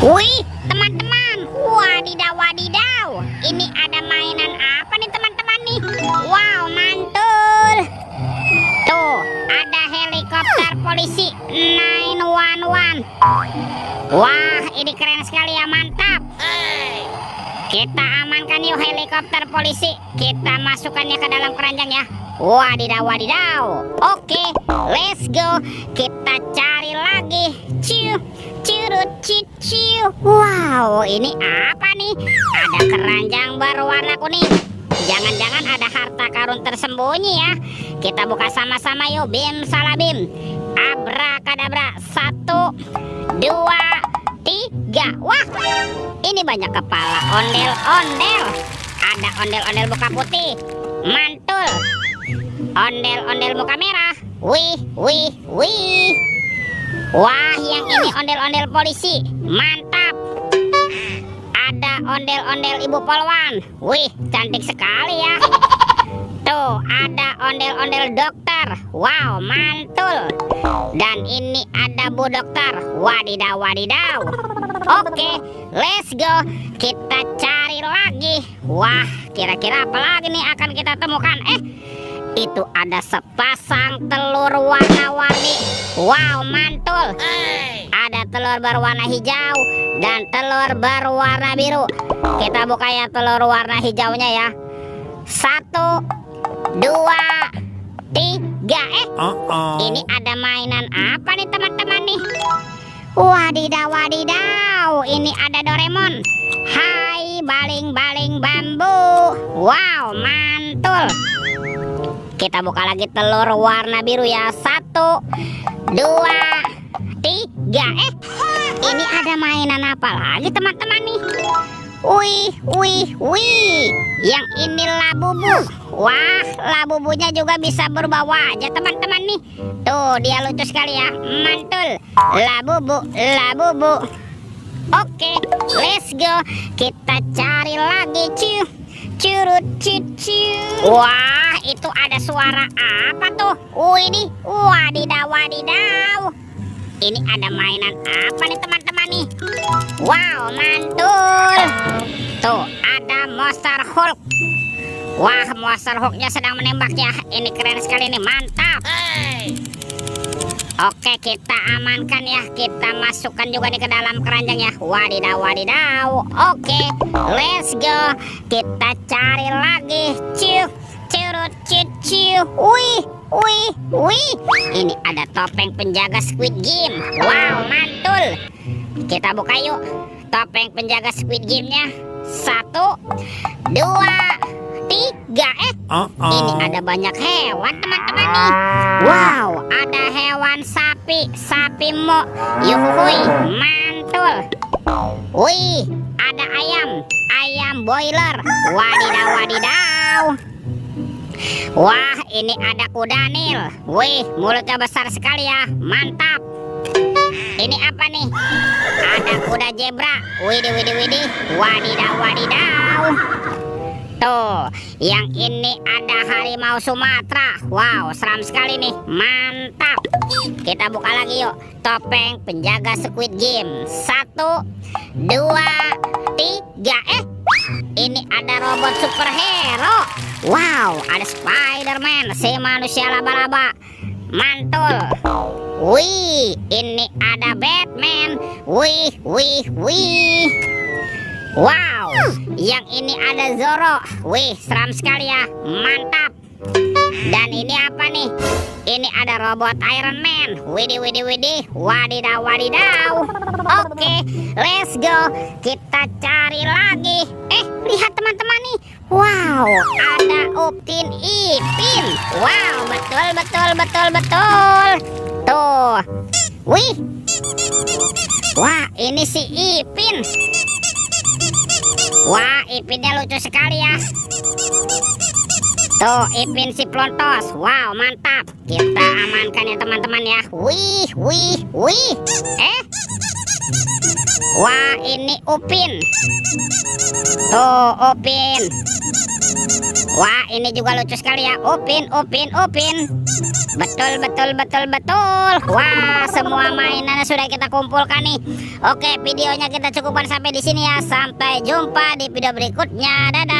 Wih, teman-teman, wadidaw wadidaw. Ini ada mainan apa nih teman-teman nih? Wow, mantul. Tuh, ada helikopter polisi 911. Wah, ini keren sekali ya, mantap. Kita amankan yuk helikopter polisi. Kita masukkannya ke dalam keranjang ya. Wadidaw wadidaw. Oke, let's go. Kita cari lagi. Ciu, curut, ciu. Wow, ini apa nih? Ada keranjang berwarna kuning. Jangan-jangan ada harta karun tersembunyi ya. Kita buka sama-sama yuk. Bim salabim. Abrakadabra. 1, 2, 3. Wah, ini banyak kepala ondel-ondel. Ada ondel-ondel muka putih. Mantul. Ondel-ondel muka merah. Wih. Wah, yang ini ondel-ondel polisi. Mantap. Ada ondel-ondel ibu polwan. Wih, cantik sekali ya. Tuh, ada ondel-ondel dokter. Wow, mantul. Dan ini ada bu dokter. Wadidaw wadidaw. Oke, let's go. Kita cari lagi. Wah, kira-kira apa lagi nih akan kita temukan? Itu ada sepasang telur warna-warni. Wow, mantul. Ada telur berwarna hijau dan telur berwarna biru. Kita buka ya telur warna hijaunya ya. 1, 2, 3. Ini ada mainan apa nih teman-teman nih? Wadidaw wadidaw. Ini ada Doraemon. Hai baling-baling bambu. Wow, mantul. Kita buka lagi telur warna biru ya. 1, 2, 3. Ini ada mainan apa lagi teman-teman nih? Wih. Yang ini labubu. Wah, labubunya juga bisa berubah wajah teman-teman nih. Tuh, dia lucu sekali ya. Mantul. Labubu. Oke, let's go. Kita cari lagi. Curut. Wah, itu ada suara apa tuh? Ini wadidaw wadidaw. Ini ada mainan apa nih teman-teman nih? Wow, mantul. Tuh, ada Monster Hulk. Wah, Monster Hulknya sedang menembaknya. Ini keren sekali nih, mantap. Oke, kita amankan ya. Kita masukkan juga nih ke dalam keranjang ya. Wadidaw wadidaw. Oke, let's go. Kita cari lagi. Curut. Wih. Ini ada topeng penjaga Squid Game. Wow, mantul. Kita buka yuk topeng penjaga Squid Game-nya. 1, 2, 3. Ini ada banyak hewan teman-teman nih. Wow, ada hewan sapi mo. Yuhui, mantul. Wih, ada ayam boiler. Wadidaw. Wah, ini ada kuda Nil. Wih, mulutnya besar sekali ya. Mantap. Ini apa nih? Ada kuda zebra. Widih. Wadidaw. Tuh, yang ini ada harimau Sumatera. Wow, seram sekali nih. Mantap. Kita buka lagi yuk topeng penjaga Squid Game. 1, 2, 3. Ini ada robot superhero. Wow, ada Spider-Man, si manusia laba-laba. Mantul. Wih, ini ada Batman. Wih. Wow, yang ini ada Zoro. Wih, seram sekali ya. Mantap. Dan ini apa nih? Ini ada robot Iron Man. Widih. Wadidaw wadidaw. Oke, let's go. Kita cari lagi. Lihat teman-teman nih. Wow, ada Upin Ipin. Wow, betul. Tuh. Wih. Wah, ini si Ipin. Wah, Ipinnya lucu sekali ya. Tuh, Ipin si Plontos. Wow, mantap. Kita amankan ya teman-teman ya. Wih. Wah, ini Upin. Tuh, Upin. Wah, ini juga lucu sekali ya. Upin. Betul. Wah, semua mainan sudah kita kumpulkan nih. Oke, videonya kita cukupkan sampai di sini ya. Sampai jumpa di video berikutnya. Dadah.